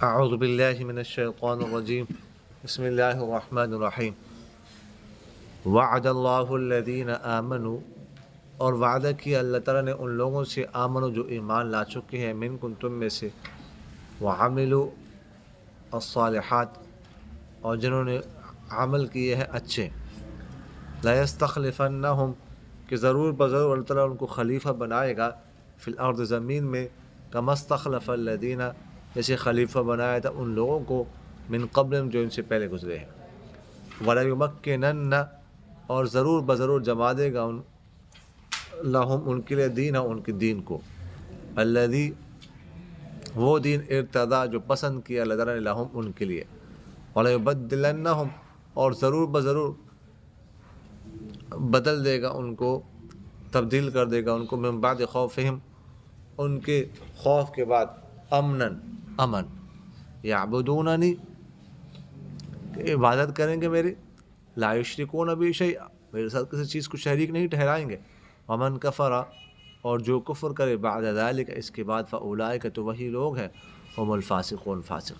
اعوذ باللہ من الشیطان الرجیم بسم اللہ الرحمن الرحیم وعد اللہ الذین آمنوا، اور وعدہ کیا اللہ تعالیٰ نے ان لوگوں سے آمنوا جو ایمان لا چکے ہیں، منکم تم میں سے، وعملوا الصالحات اور جنہوں نے عمل کیے ہیں اچھے، لیستخلفنہم کہ ضرور بضرور اللہ تعالیٰ ان کو خلیفہ بنائے گا، فی الارض زمین میں، کما استخلف الذین جیسے خلیفہ بنایا تھا ان لوگوں کو، من قبل جو ان سے پہلے گزرے ہیں، وَلَيُمَكِّنَنَّ اور ضرور بضرور جما دے گا ان لہم ان کے لیے دین ان کے دین کو، الذی وہ دین ارتضیٰ جو پسند کیا اللہ تعالیٰ نے لہم ان کے لیے، وَلَيُبَدِّلَنَّهُمْ اور ضرور بضرور بدل دے گا ان کو، تبدیل کر دے گا ان کو، من بعد خوفہم ان کے خوف کے بعد، امن، یعبدوننی کہ عبادت کریں گے میری، لا یشرکون بی شیئا میرے ساتھ کسی چیز کو شریک نہیں ٹھہرائیں گے، ومن کفر اور جو کفر کرے بعد ذالک اس کے بعد، فاولئک تو وہی لوگ ہیں، ہم الفاسقون فاسق،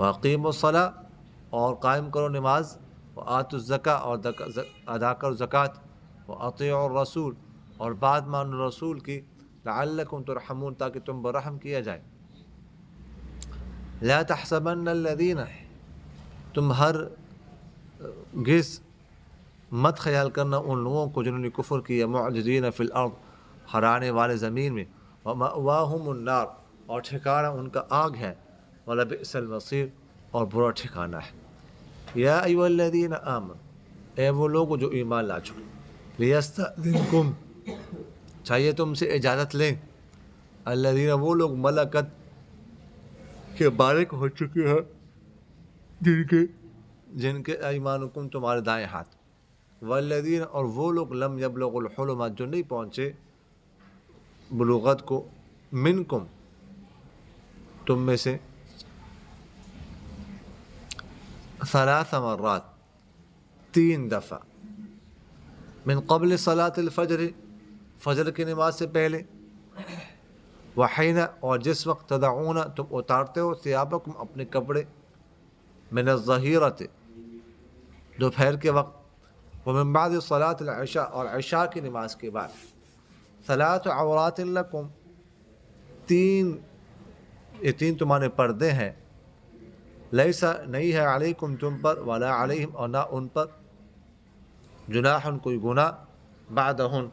واقیموا الصلاۃ اور قائم کرو نماز، وآتوا الزکاۃ اور ادا کرو زکوٰۃ، واطیعوا الرسول اور بات مانو رسول کی، لعلکم ترحمون تاکہ تم پر رحم کیا جائے، لا تحسبن الذین تم ہرگز مت خیال کرنا ان لوگوں کو جنہوں نے کفر کیا، معجزین فی الارض ہرانے والے زمین میں، ومأواہم النار اور ٹھکانہ ان کا آگ ہے، ولبئس المصیر اور برا ٹھکانہ ہے، یا ایھا الذین آمنوا اے وہ لوگ جو ایمان لا چکے، لیستأذنکم چاہیے تم سے اجازت لیں، الذین وہ لوگ ملکت کے بالغ ہو چکے ہیں، جن کے ایمانکم تمہارے دائیں ہاتھ، والذین اور وہ لوگ لم یبلغوا الحلم جو نہیں پہنچے بلوغت کو، منکم تم میں سے، ثلاث مرات 3 دفعہ، من قبل صلاۃ الفجر فجر کی نماز سے پہلے، وحین اور جس وقت، تدعون تم اتارتے ہو، ثیابکم اپنے کپڑے، من الظہیرۃ دوپہر کے وقت، ومن بعد صلاۃ العشاء اور عشاء کی نماز کے بعد، ثلاث عورات لکم یہ 3 تمہارے پردے ہیں، لیسا نہیں ہے علیکم تم پر، ولا علیہم اور نہ ان پر، جناح کوئی گناہ، بعدہن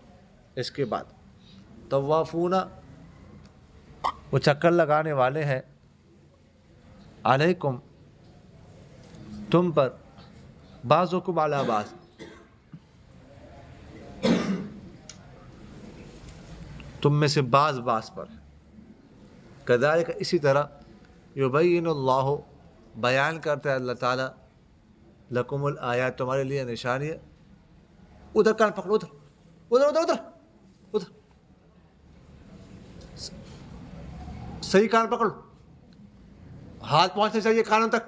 اس کے بعد، طوافون وہ چکر لگانے والے ہیں، علیکم تم پر، بعضکم علی بعض تم میں سے بعض پر، کذالک اسی طرح، یبین اللہ بیان کرتا ہے اللہ تعالیٰ، لکم الآیات تمہارے لیے نشانیاں، ادھر کان پکڑو، ادھر صحیح کان پکڑو، ہاتھ پہنچنے چاہیے کانوں تک،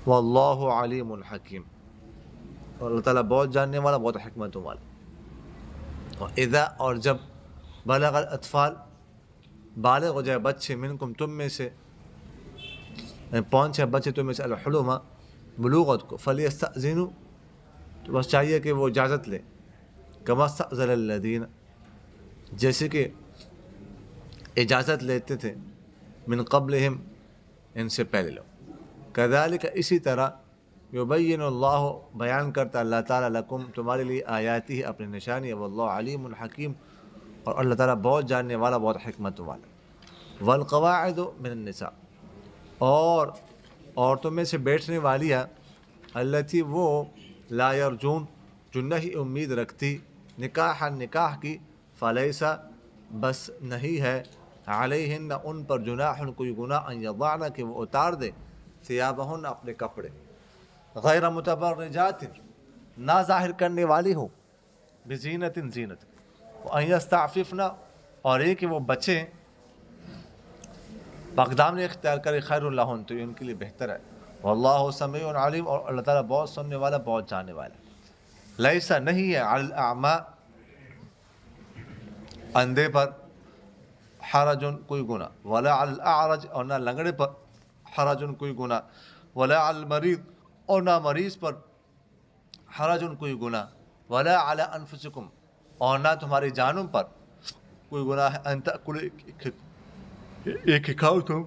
واللہ علیم حکیم اور اللہ تعالیٰ بہت جاننے والا، بہت حکمتوں والا، اذا اور جب، بلغ الاطفال بالغ ہو جائے بچے، منکم تم میں سے پہنچے بچے تم میں سے، الحلم بلوغت کو، فلیستأذنوا تو بس چاہیے کہ وہ اجازت لے، کما استأذن الذین جیسے کہ اجازت لیتے تھے، من قبلہم ان سے پہلے لوگ، کذالک اسی طرح، یبین اللہ بیان کرتا اللہ تعالیٰ، لکم تمہارے لیے آیاتی اپنی نشانی، واللہ علیم حکیم اور اللہ تعالیٰ بہت جاننے والا، بہت حکمت والا، والقواعد من النساء اور عورتوں میں سے بیٹھنے والی ہے، التی وہ، لا یرجون جو نہیں امید رکھتی، نکاح کی، فلیسا بس نہیں ہے، علیہن ان پر، جناح کوئی گناہ، ان یضعن کہ وہ اتار دے، ثیابہن اپنے کپڑے، غیر متبرجات نہ ظاہر کرنے والی ہو، بزینت زینت، وان یستعففن اور یہ کہ وہ بچیں، اقدام نے اختیار کرے، خیر لہن تو یہ ان کے لیے بہتر ہے، واللہ سمیع علیم اور اللہ تعالیٰ بہت سننے والا، بہت جاننے والا، لیسا نہیں ہے، علی الاعمى اندھے پر، حرجن کوئی گناہ، ولا علی الاعرج اور نہ لنگڑے پر حرجن کوئی گناہ، ولا علی المریض اور نہ مریض پر حرجن کوئی گناہ، ولا علی انفسکم اور نہ تمہاری جانوں پر کوئی گناہ ہے، ان تأکلوا ایک کھاؤ تم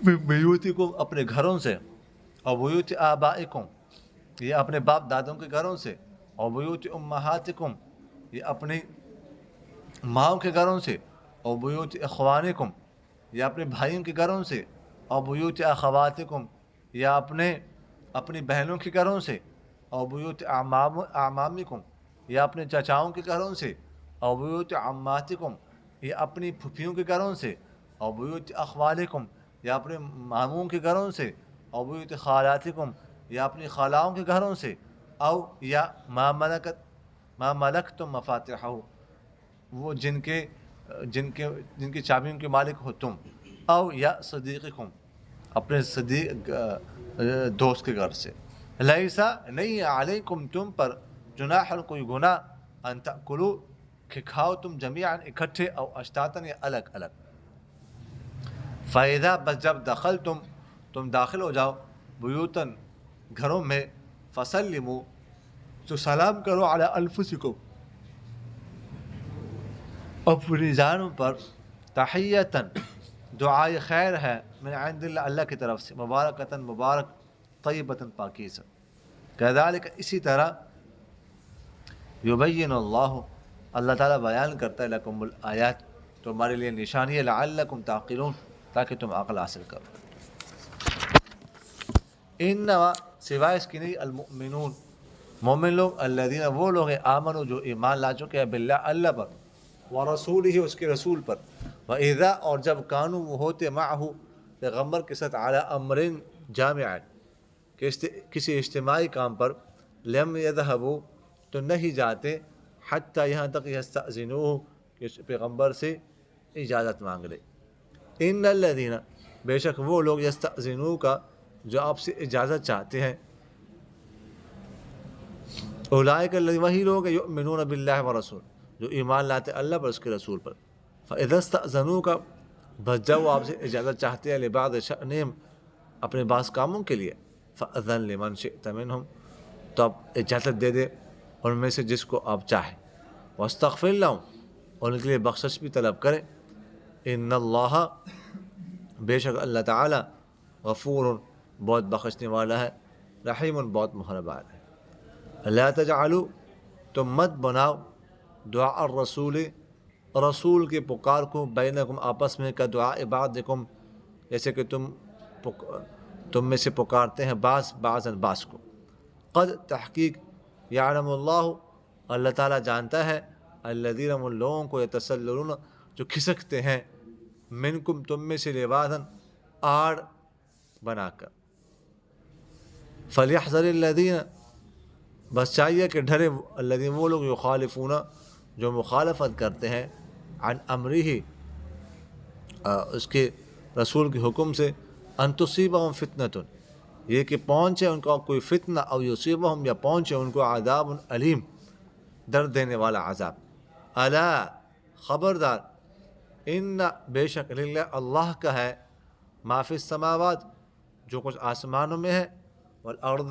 بیوتکم اپنے گھروں سے، اور بیوت آبائکم یہ اپنے باپ دادوں کے گھروں سے، اور بیوت امہاتکم یہ اپنی ماؤں کے گھروں سے، اور بیوت اخوانکم یا اپنے بھائیوں کے گھروں سے، اور بیوت اخواتکم یا اپنی بہنوں کے گھروں سے، اور بیوت اعمامکم یا اپنے چچاؤں کے گھروں سے، اور بیوت عماتکم یا اپنی پھپھیوں کے گھروں سے، اور بیوت اخوالکم یا اپنے ماموں کے گھروں سے، اور بیوت خالاتکم یا اپنی خالاؤں کے گھروں سے، او یا ما ملکتم مفاتحہ وہ جن کی چابیوں کے مالک ہو تم، او یا صدیقکم اپنے صدیق دوست کے گھر سے، لیسا نہیں علیکم تم پر جناح کوئی گناہ ان تأکلوا کہ کھاؤ تم جمیعاً اکٹھے، او اشتاتاً یا الگ الگ، فائدہ بس جب دخل تم داخل ہو جاؤ بیوتن گھروں میں، فسلموا تو سلام کرو علی انفسکم اپنی جانوں پر، تحیتاً دعائے خیر ہے، من عند اللہ اللہ کی طرف سے، مبارکتاً مبارک، طیبتاً پاکیزہ، کذالک اسی طرح، یبین اللہ تعالیٰ بیان کرتا ہے، لکم الآیات تمہارے لیے نشانی ہے، لعلکم تعقلون تاکہ تم عقل حاصل کرو، انما سوائے اس کی نہیں، المؤمنون مومن لوگ، الذین وہ لوگ ہیں، آمنوا جو ایمان لا چکے ہیں، باللہ اللہ پر، ورسولہ اس کے رسول پر، وَإِذَا اور جب کانوا وہ ہوتے، معہ پیغمبر کے ساتھ، علی امر جامع کسی اجتماعی کام پر، لم یذهبوا تو نہیں جاتے، حتی یہاں تک یستأذنوہ کہ اس پیغمبر سے اجازت مانگ لے، ان الذین بے شک وہ لوگ، یستأذنوک جو آپ سے اجازت چاہتے ہیں، اولئک الذین وہی لوگ ہیں، یؤمنون باللہ ورسول جو ایمان لاتے اللہ پر اس کے رسول پر، فاذا استأذنوک بس جب وہ آپ سے اجازت چاہتے ہیں، لبعض شأنہم اپنے بعض کاموں کے لیے، فأذن لمن شئت منہم تو آپ اجازت دے دے ان میں سے جس کو آپ چاہیں، واستغفر لہم اور ان کے لیے بخشش بھی طلب کریں، ان اللہ بے شک اللہ تعالی غفور بہت بخشنے والا ہے، رحیم بہت مہربان ہے، لا تجعلوا تم مت بناؤ دعاء الرسول رسول کے پکار کو، بینکم آپس میں، کا دعاء بعضکم جیسے کہ تم میں سے پکارتے ہیں بعض کو، قد تحقیق یعلم اللہ اللہ تعالیٰ جانتا ہے، الذین ان لوگوں کو، یتسللون جو کھسکتے ہیں، منکم تم میں سے، لواذاً آڑ بنا کر، فلیحذر الذین بس چاہیے کہ ڈرے الذین وہ لوگ، یخالفون جو مخالفت کرتے ہیں، عن امرہ اس کے رسول کے حکم سے، ان تصیبہم فتنۃ یہ کہ پہنچے ان کو کوئی فتنہ، او یصیبہم یا پہنچے ان کو، عذاب علیم درد دینے والا عذاب، الا خبردار، ان بے شک، للہ اللہ کا ہے، ما فی السماوات جو کچھ آسمانوں میں ہے، والارض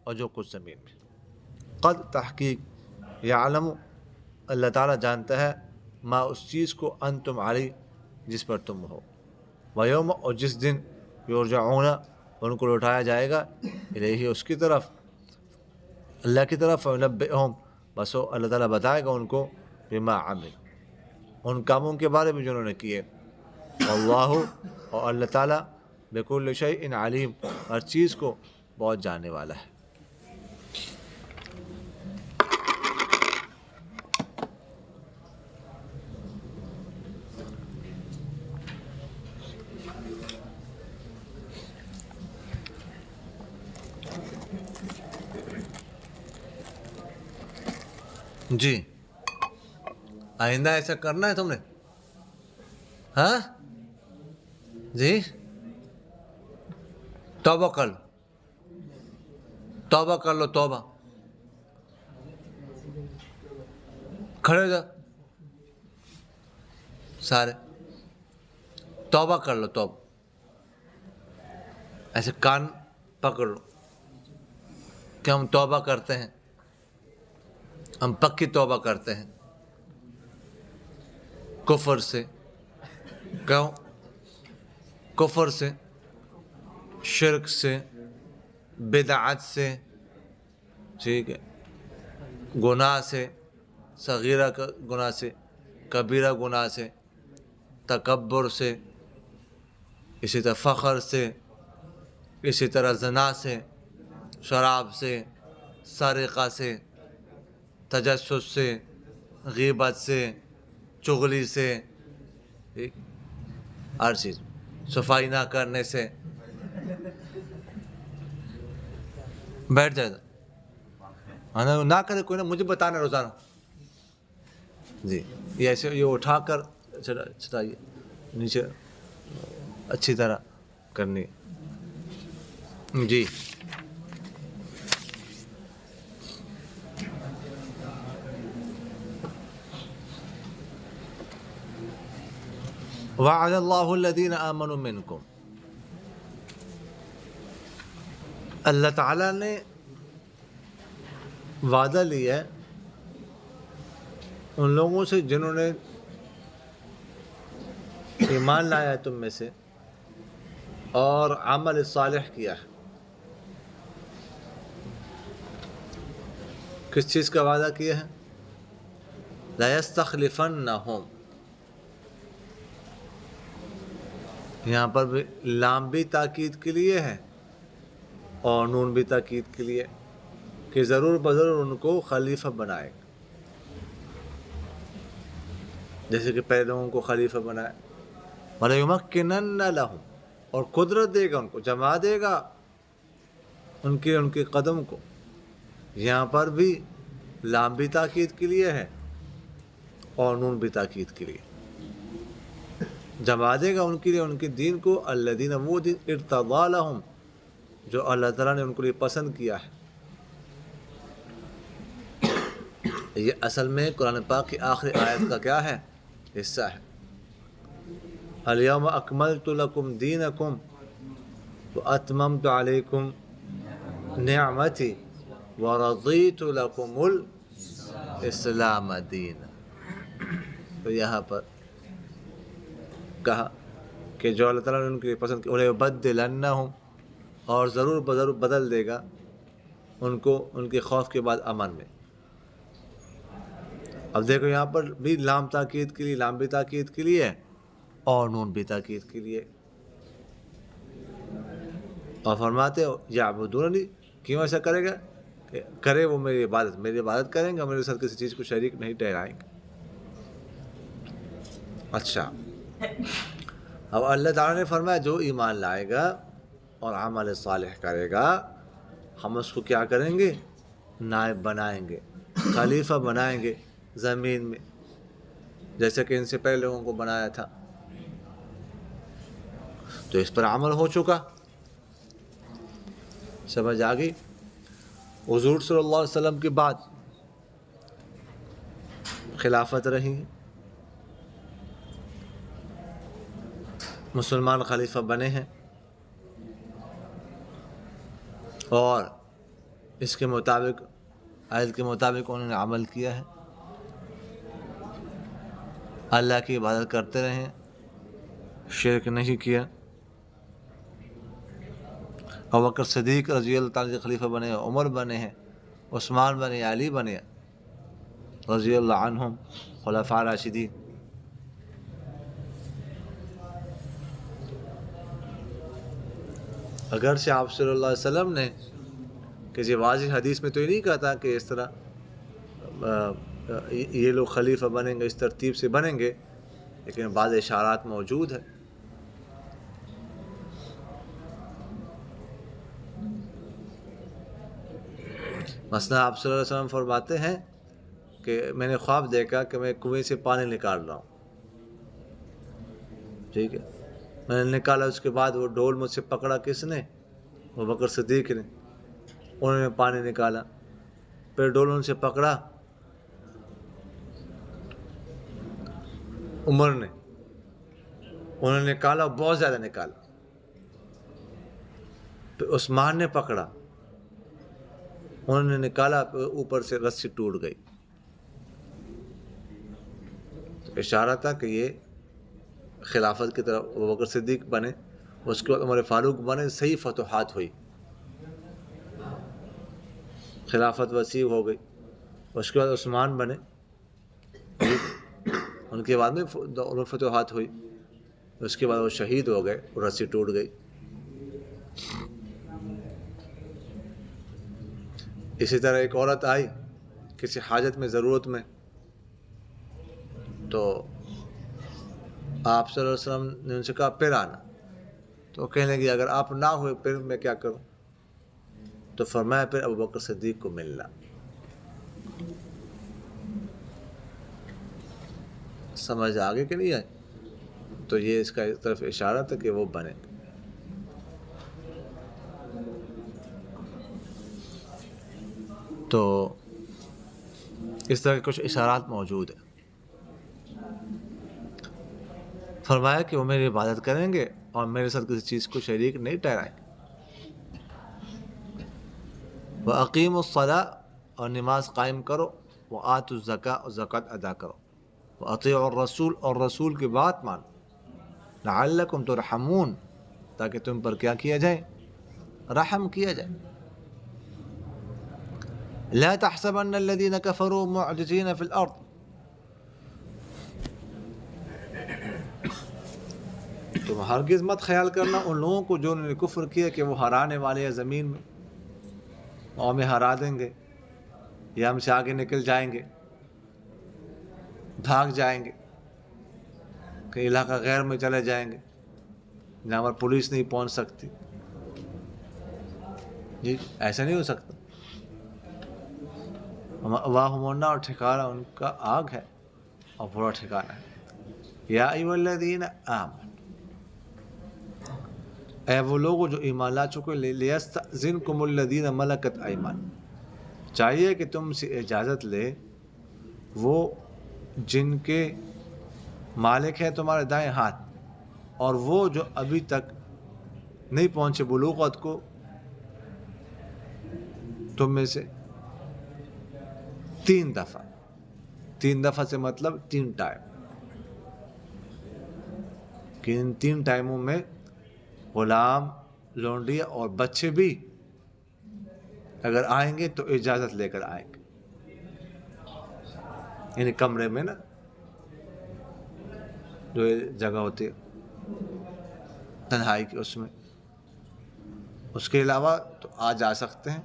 اور جو کچھ زمین میں، قد تحقیق یعلم اللہ تعالیٰ جانتا ہے، ما اس چیز کو، انتم علی جس پر تم ہو، ویوم اور جس دن، یرجعون ان کو لوٹایا جائے گا، الیہ اس کی طرف، اللہ کی طرف، فینبئہم بس وہ اللہ تعالیٰ بتائے گا ان کو، بما عمل ان کاموں کے بارے میں جو انہوں نے کیے، واللہ اور اللہ تعالیٰ، بکل شیء علیم ہر چیز کو بہت جاننے والا ہے۔ جی آئندہ ایسا کرنا ہے تم نے، ہاں جی، توبہ کر لو، توبہ کھڑے ہو جا، سارے توبہ کر لو، توبہ ایسے کان پکڑ لو کہ ہم توبہ کرتے ہیں، ہم پکی توبہ کرتے ہیں کفر سے. کیوں؟ کفر سے، شرک سے، بدعت سے، ٹھیک ہے، گناہ سے، صغیرہ گناہ سے، کبیرہ گناہ سے، تکبر سے، اسی طرح فخر سے، اسی طرح زنا سے، شراب سے، سرقہ سے، تجسس سے، غیبت سے، چغلی سے، ہر چیز، صفائی نہ کرنے سے. بیٹھ جائے نہ کرے کوئی، نہ مجھے بتانا روزانہ. جی یہ ایسے یہ اٹھا کر چڑھائیے نیچے، اچھی طرح کرنی. جی وعد اللہ الذین آمنوا منکم، اللہ تعالیٰ نے وعدہ لیا ہے ان لوگوں سے جنہوں نے ایمان لایا ہے تم میں سے اور عمل صالح کیا ہے. کس چیز کا وعدہ کیا ہے؟ لَيَسْتَخْلِفَنَّهُمْ، یہاں پر بھی لام بھی تاکید کے لیے ہے اور نون بھی تاکید کے لیے، کہ ضرور بضرور ان کو خلیفہ بنائے گا، جیسے کہ پہلے لوگوں کو خلیفہ بنائے. وَلَيُمَكِّنَنَّ لَهُمْ، اور قدرت دے گا ان کو، جما دے گا ان کے قدم کو. یہاں پر بھی لام بھی تاکید کے لیے ہے اور نون بھی تاکید کے لیے. جما دے گا ان کے لیے ان کے دین کو، الذین، وہ دین، ارتضی لہم، جو اللہ تعالیٰ نے ان کے لیے پسند کیا ہے. یہ اصل میں قرآن پاک کی آخری آیت کا کیا ہے؟ حصہ ہے. الیوم اکملت لکم دینکم واتممت علیکم نعمتی ورضیت لکم الاسلام دینا. تو یہاں پر کہا کہ جو اللہ تعالیٰ نے ان کے لیے پسند کیا، وَلَيُبَدِّلَنَّهُمْ، اور ضرور بضرور بدل دے گا ان کو ان کے خوف کے بعد امن میں. اب دیکھو یہاں پر بھی لام تاکید کے لیے، لام بھی تاکید کے لیے اور نون بھی تاکید کے لیے. اور فرماتے ہو یعبدوننی، کیوں ایسا کرے گا؟ کہ کرے وہ میری عبادت کریں گے، میرے ساتھ کسی چیز کو شریک نہیں ٹھہرائیں گے. اچھا، اب اللہ تعالیٰ نے فرمایا جو ایمان لائے گا اور عمل صالح کرے گا، ہم اس کو کیا کریں گے؟ نائب بنائیں گے، خلیفہ بنائیں گے زمین میں، جیسے کہ ان سے پہلے لوگوں کو بنایا تھا. تو اس پر عمل ہو چکا، سمجھ آ گئی. حضور صلی اللہ علیہ وسلم کے بعد خلافت رہی، مسلمان خلیفہ بنے ہیں اور اس کے مطابق، آیت کے مطابق انہوں نے عمل کیا ہے، اللہ کی عبادت کرتے رہے، شرک نہیں کیا. ابوبکر صدیق رضی اللہ تعالیٰ خلیفہ بنے ہیں، عمر بنے ہیں، عثمان بنے، علی بنے رضی اللہ عنہم خلفاء راشدین. اگرچہ آپ صلی اللہ علیہ وسلم نے کسی واضح حدیث میں تو یہ نہیں کہا تھا کہ اس طرح یہ لوگ خلیفہ بنیں گے، اس ترتیب سے بنیں گے، لیکن بعض اشارات موجود ہیں. مثلا آپ صلی اللہ علیہ وسلم فرماتے ہیں کہ میں نے خواب دیکھا کہ میں کنویں سے پانی نکال رہا ہوں، ٹھیک ہے، میں نے نکالا، اس کے بعد وہ ڈول مجھ سے پکڑا کس نے؟ ابوبکر صدیق نے. انہوں نے پانی نکالا، پھر ڈول ان سے پکڑا عمر نے، انہوں نے نکالا، بہت زیادہ نکالا، پھر عثمان نے پکڑا، انہوں نے نکالا، پھر اوپر سے رسی ٹوٹ گئی. تو اشارہ تھا کہ یہ خلافت کی طرف ابوبکر صدیق بنے، اس کے بعد عمر فاروق بنے، صحیح فتوحات ہوئی، خلافت وسیع ہو گئی. اس کے بعد عثمان بنے، ان کے بعد میں فتوحات ہوئی. اس کے بعد وہ شہید ہو گئے اور رسی ٹوٹ گئی. اسی طرح ایک عورت آئی کسی حاجت میں، ضرورت میں، تو آپ صلی اللہ علیہ وسلم نے ان سے کہا پھر آنا. تو کہنے لگی اگر آپ نہ ہوئے پھر میں کیا کروں؟ تو فرمایا پھر ابوبکر صدیق کو ملنا. سمجھ آگے کہ نہیں آئی؟ تو یہ اس کا اس طرف اشارہ تھا کہ وہ بنے. تو اس طرح کے کچھ اشارات موجود ہیں. فرمایا کہ وہ میری عبادت کریں گے اور میرے ساتھ کسی چیز کو شریک نہیں ٹھہرائیں گے. وَأَقِيمُوا الصَّلَاةَ، اور نماز قائم کرو، وَآتُوا الزَّكَاةَ، اور زکوٰۃ ادا کرو، وَأَطِيعُوا الرَّسُولَ، اور رسول کی بات مانو، لَعَلَّكُمْ تُرْحَمُونَ، تاکہ تم پر کیا کیا جائے؟ رحم کیا جائے. لَا تَحْسَبَنَّ الَّذِينَ كَفَرُوا مُعْجِزِينَ فِي الْأَرْضِ، تم ہرگز مت خیال کرنا ان لوگوں کو جو انہوں نے کفر کیا کہ وہ ہرانے والے ہیں زمین میں، اور ہمیں ہرا دیں گے یا ہم سے آگے نکل جائیں گے، بھاگ جائیں گے، کہ علاقہ غیر میں چلے جائیں گے جہاں پر پولیس نہیں پہنچ سکتی. جی ایسا نہیں ہو سکتا. واہم النار، اور ٹھکانہ ان کا آگ ہے اور برا ٹھکانہ ہے. یا ایھا الذین آمنوا، اے وہ لوگ جو ایمان لا چکے، لیستأذنکم الذین ملکت ایمانکم، چاہیے کہ تم سے اجازت لے وہ جن کے مالک ہے تمہارے دائیں ہاتھ، اور وہ جو ابھی تک نہیں پہنچے بلوغت کو تم میں سے 3 دفعہ. 3 دفعہ سے مطلب 3 ٹائم، کہ ان 3 ٹائموں میں غلام، لونڈی اور بچے بھی اگر آئیں گے تو اجازت لے کر آئیں گے. یعنی کمرے میں نا جو جگہ ہوتی ہے تنہائی کی، اس میں، اس کے علاوہ تو آ جا سکتے ہیں.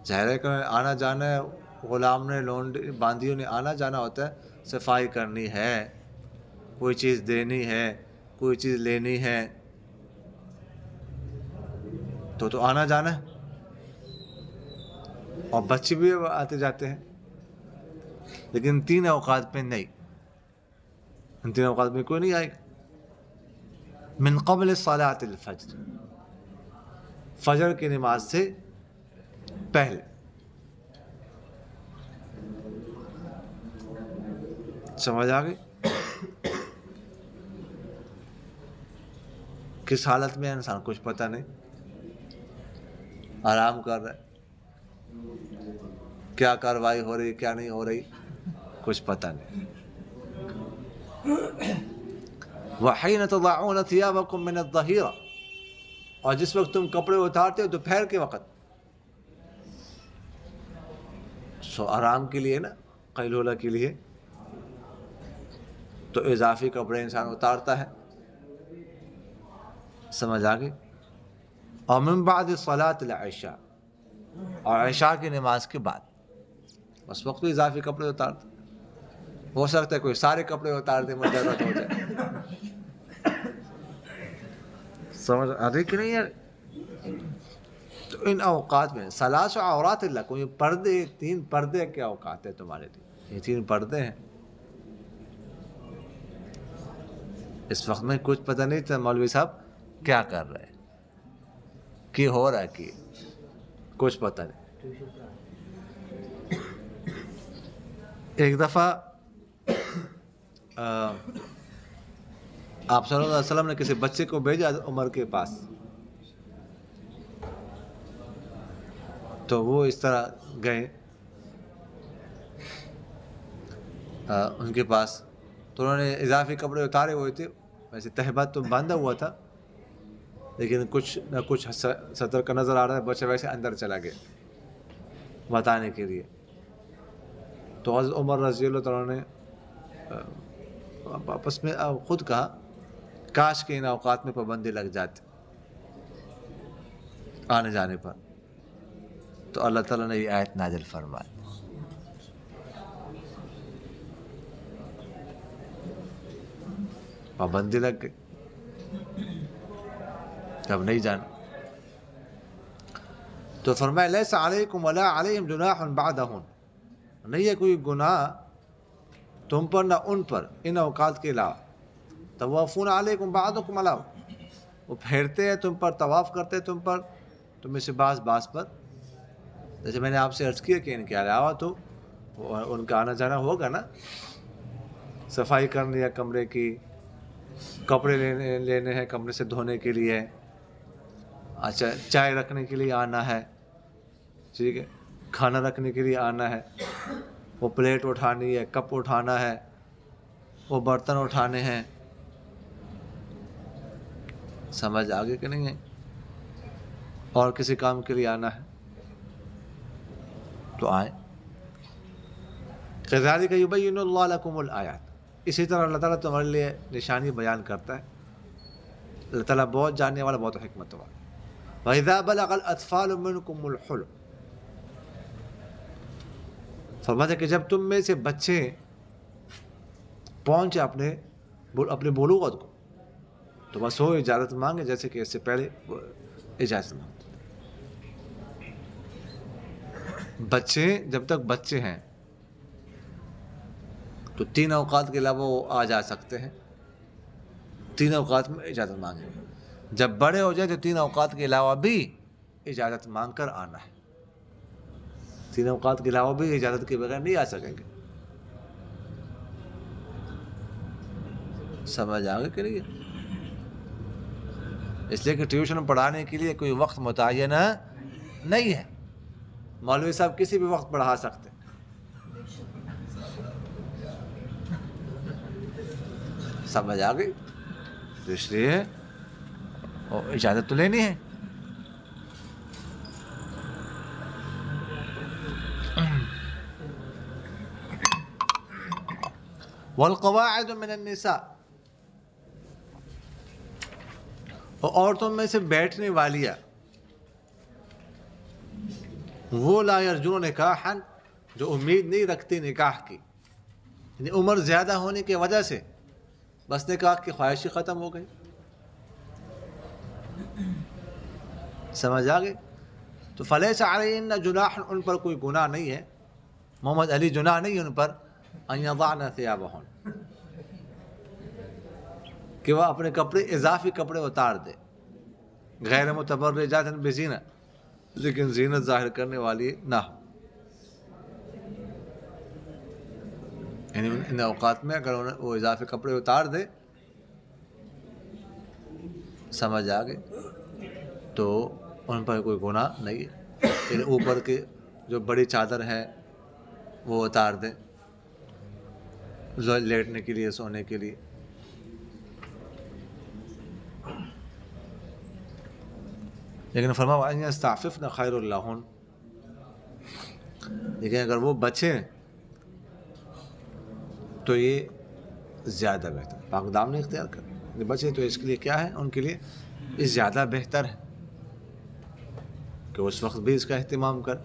ظاہر ہے کہ آنا جانا ہے، غلام نے، لونڈی، باندیوں نے آنا جانا ہوتا ہے، صفائی کرنی ہے، کوئی چیز دینی ہے، کوئی چیز لینی ہے، تو آنا جانا ہے. اور بچے بھی آتے جاتے ہیں، لیکن 3 اوقات میں نہیں. ان 3 اوقات میں کوئی نہیں آئے گا. من قبل صلاۃ الفجر، فجر کی نماز سے پہلے. سمجھ آ گئی؟ کس حالت میں انسان کچھ پتہ نہیں، آرام کر رہا ہے، کیا کارروائی ہو رہی کیا نہیں ہو رہی کچھ پتہ نہیں. وَحِينَ تَضَعُونَ ثِيَابَكُم مِّنَ الظَّهِيرَةِ، اور جس وقت تم کپڑے اتارتے ہو دوپہر کے وقت، سو آرام کے لیے نا، قیلولہ کے لیے، تو اضافی کپڑے انسان اتارتا ہے. سمجھ آ گئی؟ اور من بعد صلاۃ العشاء، اور عشاء کی نماز کے بعد، اس وقت بھی اضافی کپڑے اتارتے. ہو سکتا ہے کوئی سارے کپڑے اتار دے، مجرد ہو جائے. سمجھ آ رہی کہ نہیں یار؟ تو ان اوقات میں ثلاث عورات لکم، یہ پردے، 3 پردے کے اوقات ہیں تمہارے لیے. یہ 3 پردے ہیں. اس وقت میں کچھ پتہ نہیں تھا مولوی صاحب کیا کر رہے ہیں، کی ہو رہا ہے، کی کچھ پتہ نہیں. ایک دفعہ آپ صلی اللہ علیہ وسلم نے کسی بچے کو بھیجا عمر کے پاس، تو وہ اس طرح گئے ان کے پاس، تو انہوں نے اضافی کپڑے اتارے ہوئے تھے، ویسے تہبند تو باندھا ہوا تھا، لیکن کچھ نہ کچھ سطر کا نظر آ رہا ہے، بچہ ویسے اندر چلا گیا بتانے کے لیے۔ تو حضرت عمر رضی اللہ تعالیٰ نے آپس میں خود کہا کاش کہ ان اوقات میں پابندی لگ جاتی آنے جانے پر، تو اللہ تعالیٰ نے یہ آیت نازل فرمائی۔ پابندی لگ گئی، اب نہیں جانا۔ تو فرمایا لیس علیکم ولا علیہم جناح بعدہن، نہیں ہے کوئی گناہ تم پر نہ ان پر ان اوقات کے علاوہ۔ طوافون علیکم بعضکم علی، وہ پھیرتے ہیں تم پر، طواف کرتے ہیں تم پر، تم میں سے بعض پر، جیسے میں نے آپ سے عرض کیا کہ ان کے علاوہ تو ان کا آنا جانا ہوگا نا، صفائی کرنی ہے کمرے کی، کپڑے لینے ہیں کمرے سے دھونے کے لیے، اچھا چائے رکھنے کے لیے آنا ہے، ٹھیک ہے، کھانا رکھنے کے لیے آنا ہے، وہ پلیٹ اٹھانی ہے، کپ اٹھانا ہے، وہ برتن اٹھانے ہیں، سمجھ آگے کہ نہیں ہے، اور کسی کام کے لیے آنا ہے تو آئیں۔ کذالک یبین اللہ لکم الآیات، اسی طرح اللہ تعالیٰ تمہارے لیے نشانی بیان کرتا ہے، اللہ تعالیٰ بہت جاننے والا، بہت حکمت والا۔ وَإِذَا بَلَغَ الْأَطْفَالُ مِنْكُمُ الْحُلُمَ، فرماتے کہ جب تم میں سے بچے پہنچے اپنے بلوغت کو، تو بس ہو اجازت مانگے، جیسے کہ اس سے پہلے اجازت مانگے۔ بچے جب تک بچے ہیں تو 3 اوقات کے علاوہ وہ آ جا سکتے ہیں، 3 اوقات میں اجازت مانگیں۔ جب بڑے ہو جائے تو 3 اوقات کے علاوہ بھی اجازت مانگ کر آنا ہے، 3 اوقات کے علاوہ بھی اجازت کے بغیر نہیں آ سکیں گے، سمجھ آگے کہ نہیں؟ اس لیے کہ ٹیوشن پڑھانے کے لیے کوئی وقت متعین نہیں ہے، مولوی صاحب کسی بھی وقت پڑھا سکتے، سمجھ آ گئی؟ تو اس لیے اجازت تو لینی ہے۔ والقواعد من النساء، اور عورتوں میں سے بیٹھنے والیاں، وہ لا یرجون نکاحا، جو امید نہیں رکھتی نکاح کی، یعنی عمر زیادہ ہونے کی وجہ سے بس نکاح کی خواہش ہی ختم ہو گئی، سمجھ آ گئی؟ تو فلیس علیہن جناح، ان پر کوئی گناہ نہیں ہے، محمد علی جناح نہیں ہے ان پر، ان یضعن ثیابہن، کہ وہ اپنے کپڑے اضافی کپڑے اتار دے، غیر متبرجات بزینہ، لیکن زینت ظاہر کرنے والی نہ ہو، یعنی ان اوقات میں اگر وہ اضافی کپڑے اتار دے، سمجھ آ گئے، تو ان پر کوئی گناہ نہیں ہے، یعنی اوپر کے جو بڑی چادر ہے وہ اتار دیں لیٹنے کے لیے، سونے کے لیے۔ لیکن فرمایا وَأَن يَسْتَعْفِفْنَ خَيْرٌ لَهُنَّ، لیکن اگر وہ بچیں تو یہ زیادہ بہتر، پاک دامنی اختیار کریں، بچے تو اس کے لیے کیا ہے، ان کے لیے یہ زیادہ بہتر ہے کہ اس وقت بھی اس کا اہتمام کر۔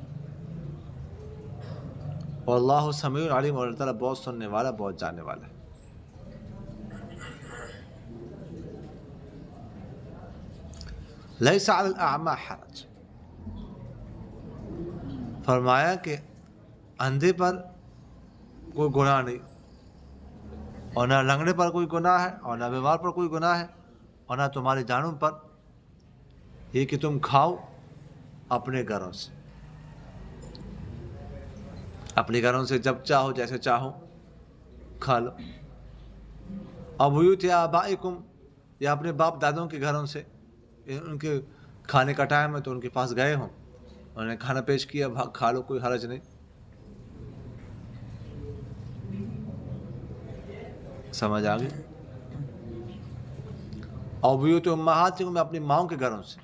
اور اللہ سمیع علیم، اور اللہ تعالیٰ بہت سننے والا، بہت جاننے والا ہے۔ لیس علی الاعمى حرج، فرمایا کہ اندھے پر کوئی گناہ نہیں، اور نہ لنگڑے پر کوئی گناہ ہے، اور نہ بیمار پر کوئی گناہ ہے، اور نہ تمہارے جانوں پر، یہ کہ تم کھاؤ اپنے گھروں سے، اپنے گھروں سے جب چاہو جیسے چاہو کھا لو، اور بیوت آبائکم یا اپنے باپ دادوں کے گھروں سے، ان کے کھانے کا ٹائم ہے تو ان کے پاس گئے ہوں، انہوں نے کھانا پیش کیا، کھا لو، کوئی حرج نہیں. سمجھ آ گئی. اور بیوت امہاتکم میں اپنی ماؤں کے گھروں سے،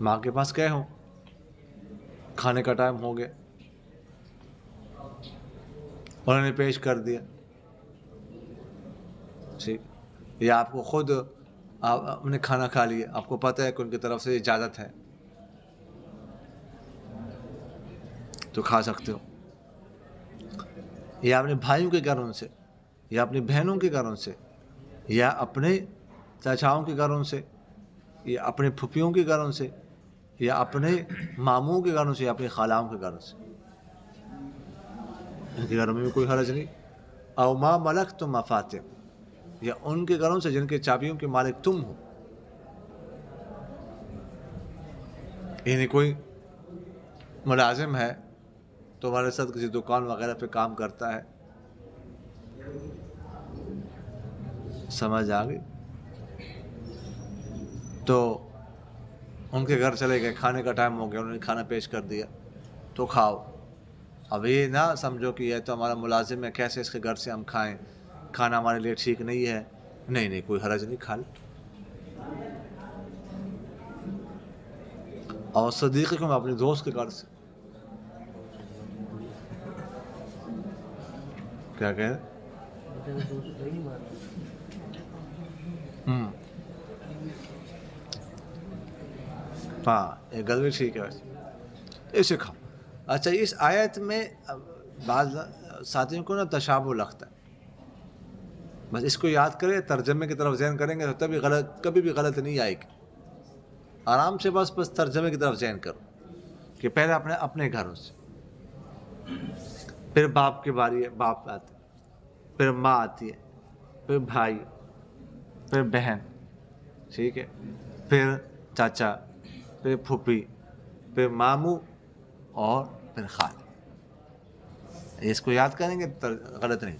ماں کے پاس گئے ہوں، کھانے کا ٹائم ہو گیا، انہوں نے پیش کر دیا، ٹھیک، یا آپ کو خود آپ نے کھانا کھا لیا، آپ کو پتہ ہے کہ ان کی طرف سے اجازت ہے تو کھا سکتے ہو. یا اپنے بھائیوں کے گھروں سے، یا اپنی بہنوں کے گھروں سے، یا اپنے چچاؤں کے گھروں سے، یا اپنے پھپھیوں کے گھروں سے، یا اپنے ماموں کے گھروں سے، یا اپنی خالاؤں کے گھروں سے، ان کے گھروں میں بھی کوئی حرج نہیں. او ما ملکتم مفاتح، یا ان کے گھروں سے جن کے چابیوں کے مالک تم ہو، یعنی کوئی ملازم ہے تمہارے ساتھ کسی دکان وغیرہ پہ کام کرتا ہے، سمجھ آ گئی، تو ان کے گھر چلے گئے، کھانے کا ٹائم ہو گیا، انہوں نے کھانا پیش کر دیا تو کھاؤ. اب یہ نہ سمجھو کہ یہ تو ہمارا ملازم ہے، کیسے اس کے گھر سے ہم کھائیں، کھانا ہمارے لیے ٹھیک نہیں ہے. نہیں کوئی حرج نہیں، کھا لو. اور صدیقی کو میں اپنے دوست کے گھر سے، کیا کہہ رہے؟ ہاں یہ گل بھی ٹھیک ہے ویسے، اسے کھاؤ. اچھا، اس آیت میں بعض ساتھیوں کو نا تشابہ لگتا ہے، بس اس کو یاد کرے، ترجمے کی طرف ذہن کریں گے تو تبھی کبھی بھی غلط نہیں آئے گی. آرام سے بس ترجمے کی طرف ذہن کرو کہ پہلے اپنے گھروں سے، پھر باپ کی باری ہے، باپ آتے، پھر ماں آتی ہے، پھر بھائی، پھر بہن، ٹھیک ہے، پھر چاچا، پھر پھوپھی، پھر ماموں، اور پھر خال. اس کو یاد کریں گے غلط نہیں.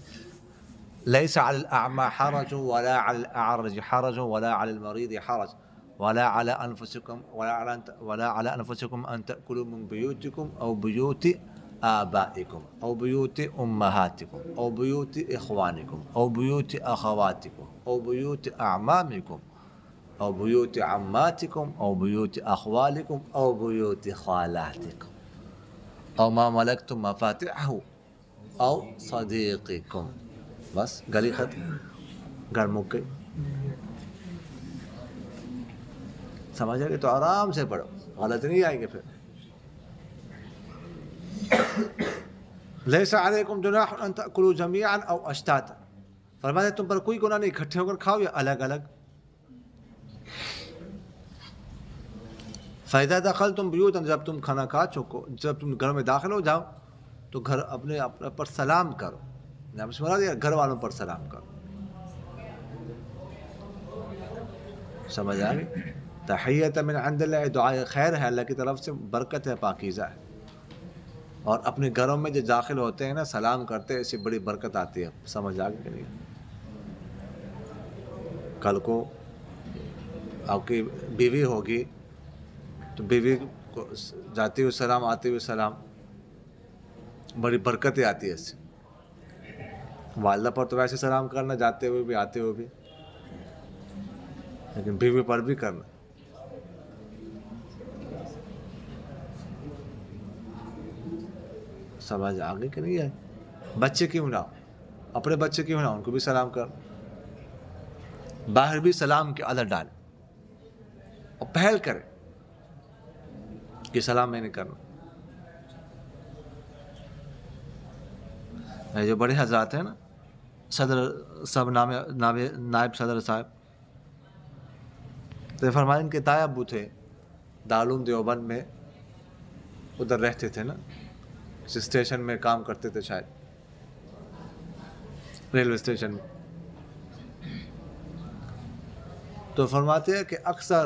ليس على الأعمى حرج ولا على الأعرج حرج ولا على المريض حرج ولا على أنفسكم أن تأكلوا من بيوتكم أو بيوت آبائكم أو بيوت أمهاتكم أو بيوت إخوانكم أو بيوت أخواتكم أو بيوت أعمامكم أو بيوت عماتكم أو بيوت أخوالكم أو بيوت خالاتكم أو ما ملكتم مفاتحه أو صديقكم. بس گلی ختم، گھر مک گئی. سمجھ آ گئی؟ تو آرام سے پڑھو، غلط نہیں آئیں گے. پھر لیس علیکم جناح ان تأکلوا جمیعا او اشتاتا، فرماتے تم پر کوئی گناہ نہیں اکٹھے ہو کر کھاؤ یا الگ الگ. فَإِذَا دَخَلْتُمْ بِيُوتًا، جب تم کھانا کھا چکو، جب تم گھر میں داخل ہو جاؤ تو گھر اپنے پر سلام کرو. گھر والوں پر سلام کرو. سمجھ آ گئی؟ تحیۃ من عند اللہ، دعائے خیر ہے، اللہ کی طرف سے، برکت ہے، پاکیزہ ہے. اور اپنے گھروں میں جو داخل ہوتے ہیں نا، سلام کرتے ہیں، اس سے بڑی برکت آتی ہے. سمجھ آ گئی کہ نہیں؟ کل کو آپ کی بیوی ہوگی تو بیوی کو جاتے ہوئے سلام، آتے ہوئے سلام، بڑی برکتیں آتی ہے اس سے. والدہ پر تو ویسے سلام کرنا، جاتے ہوئے بھی آتے ہوئے بھی، لیکن بیوی پر بھی کرنا. سمجھ آ گئی کہ نہیں ہے؟ بچے کیوں نہ ہو، اپنے بچے کیوں نہ ہو، ان کو بھی سلام کر. باہر بھی سلام کی عادت ڈالیں اور پہل کریں کہ سلام میں نے کرنا. جو بڑے حضرات ہیں نا، صدر صاحب، نائب صدر صاحب، تو فرمائیں ان کے تایا ابو تھے، دارالعلوم دیوبند میں ادھر رہتے تھے نا، کسی اسٹیشن میں کام کرتے تھے شاید، ریلوے اسٹیشن میں. تو فرماتے ہیں کہ اکثر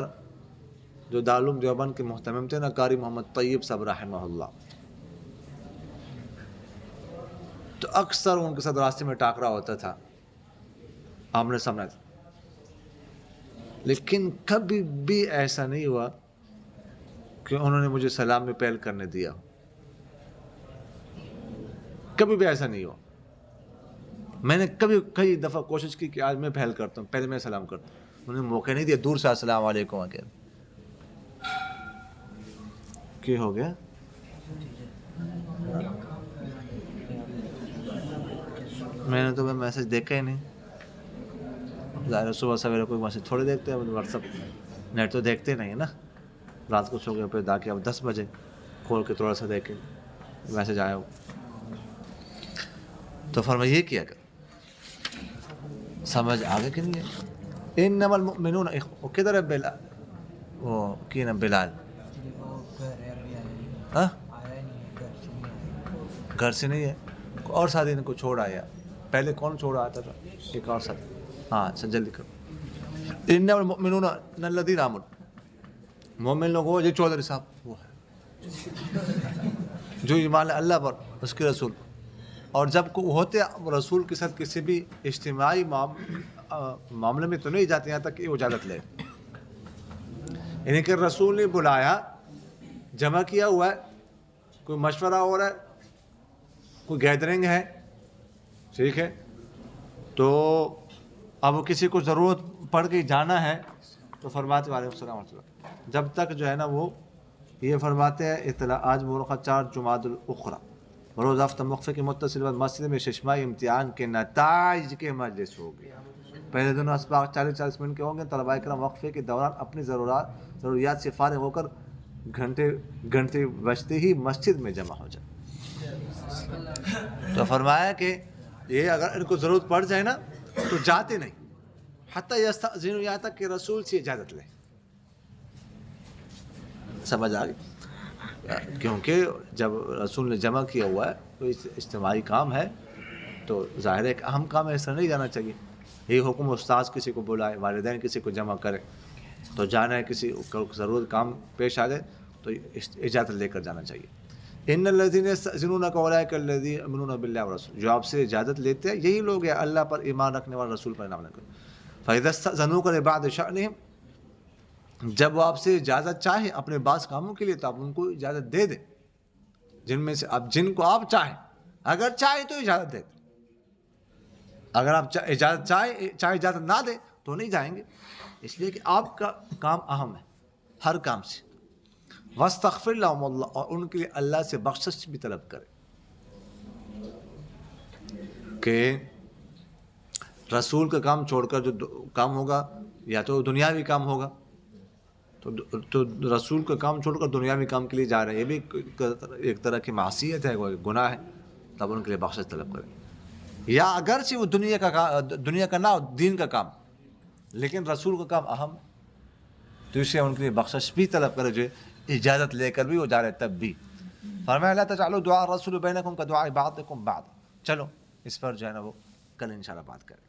جو دارالعلوم دیوبند کے محتمم تھے نا، قاری محمد طیب صاحب رحمہ اللہ، تو تو اکثر ان کے ساتھ راستے میں ٹاکرا ہوتا تھا، آمنے سامنے تھا، لیکن کبھی بھی ایسا نہیں ہوا کہ انہوں نے مجھے سلام میں پہل کرنے دیا، کبھی بھی ایسا نہیں ہوا۔ میں نے کبھی کئی دفعہ کوشش کی کہ آج میں پہل کرتا ہوں، پہلے میں سلام کرتا ہوں، انہوں نے موقع نہیں دیا، دور سے السلام علیکم آ کے۔ کیا ہو گیا؟ میں نے تو میسج دیکھا ہی نہیں، ظاہر صبح سویرے کوئی میسج تھوڑے دیکھتے ہیں، واٹس ایپ نیٹ تو دیکھتے نہیں ہیں نا، رات کو سو گئے پھر جا کے اب 10 بجے کھول کے تھوڑا سا دیکھیں میسج آیا ہو، تو فرمایا یہ کیا کر، سمجھ آگے کہ نہیں ہے؟ انما المؤمنون وہ کدھر ہے بلال، وہ کی نا بلال، ہاں گھر سے نہیں ہے، اور ساتھی نے کو چھوڑ آیا، پہلے کون چھوڑ آتا تھا؟ ایک اور ساتھی، ہاں اچھا جلدی کرو۔ انما المؤمنون الذین آمنوا، مومن لوگ وہ جو چودھری صاحب وہ ہے جو ایمان اللہ پر اس کے رسول، اور جب کو ہوتے رسول کے ساتھ کسی بھی اجتماعی معاملے میں تو نہیں جاتے یہاں تک کہ وہ اجازت لے، یعنی کہ رسول نے بلایا، جمع کیا ہوا ہے، کوئی مشورہ ہو رہا ہے، کوئی گیدرنگ ہے، ٹھیک ہے، تو اب کسی کو ضرورت پڑ گئی جانا ہے، تو فرماتے علیہ السلام علیہ وسلم جب تک جو ہے نا وہ یہ فرماتے ہیں اطلاع آج مورخہ 4 جمادی الاخری روز ہفتہ وقفے کے متصل بعد مسجد میں ششمائی امتحان کے نتائج کے مجلس ہوگی۔ پہلے دونوں اسباق 40 منٹ کے ہوں گے، طلباء کرام وقفے کے دوران اپنی ضروریات سے فارغ ہو کر گھنٹے بجتے ہی مسجد میں جمع ہو جائے۔ تو فرمایا کہ یہ اگر ان کو ضرورت پڑ جائے نا تو جاتے نہیں، حتیٰ یستأذنوا، یہاں تک کہ رسول سے اجازت لیں۔ سمجھ آ گئی؟ کیونکہ جب رسول نے جمع کیا ہوا ہے کوئی اجتماعی کام ہے تو ظاہر ہے ایک اہم کام ہے، ایسا نہیں جانا چاہیے۔ یہی حکم استاذ کسی کو بلائے، والدین کسی کو جمع کرے تو جانا ہے، کسی کو ضرورت کام پیش آ جائے تو اجازت لے کر جانا چاہیے۔ ان الذین یستأذنونک اولئک الذین یؤمنون باللہ ورسولہ، جو آپ سے اجازت لیتے ہیں یہی لوگ ہیں اللہ پر ایمان رکھنے والے، رسول پر ایمان رکھنے والے۔ فإذا استأذنوک لبعض شأنہم، جب وہ آپ سے اجازت چاہیں اپنے بعض کاموں کے لیے تو آپ ان کو اجازت دے دیں، جن میں سے اب جن کو آپ چاہیں، اگر چاہیں تو اجازت دے دیں، اگر آپ اجازت چاہے اجازت نہ دیں تو نہیں جائیں گے، اس لیے کہ آپ کا کام اہم ہے ہر کام سے۔ واستغفر لهم اللہ، اور ان کے لیے اللہ سے بخشش بھی طلب کرے، کہ رسول کا کام چھوڑ کر جو کام ہوگا یا تو دنیاوی کام ہوگا، تو رسول کا کام چھوڑ کر دنیاوی کام کے لیے جا رہے ہیں، یہ بھی ایک طرح کی معصیت ہے، گناہ ہے، تب ان کے لیے بخشش طلب کریں۔ یا اگرچہ وہ دنیا کا نہ ہو، دین کا کام، لیکن رسول کا کام اہم، تو اسے ان کے لیے بخشش بھی طلب کرے، جو اجازت لے کر بھی وہ جا رہے تب بھی۔ فرمایا لا تجعلوا دعاء الرسول بینکم کدعاء بعضکم بعضا، چلو اس پر جو ہے نا وہ کل انشاءاللہ بات کریں۔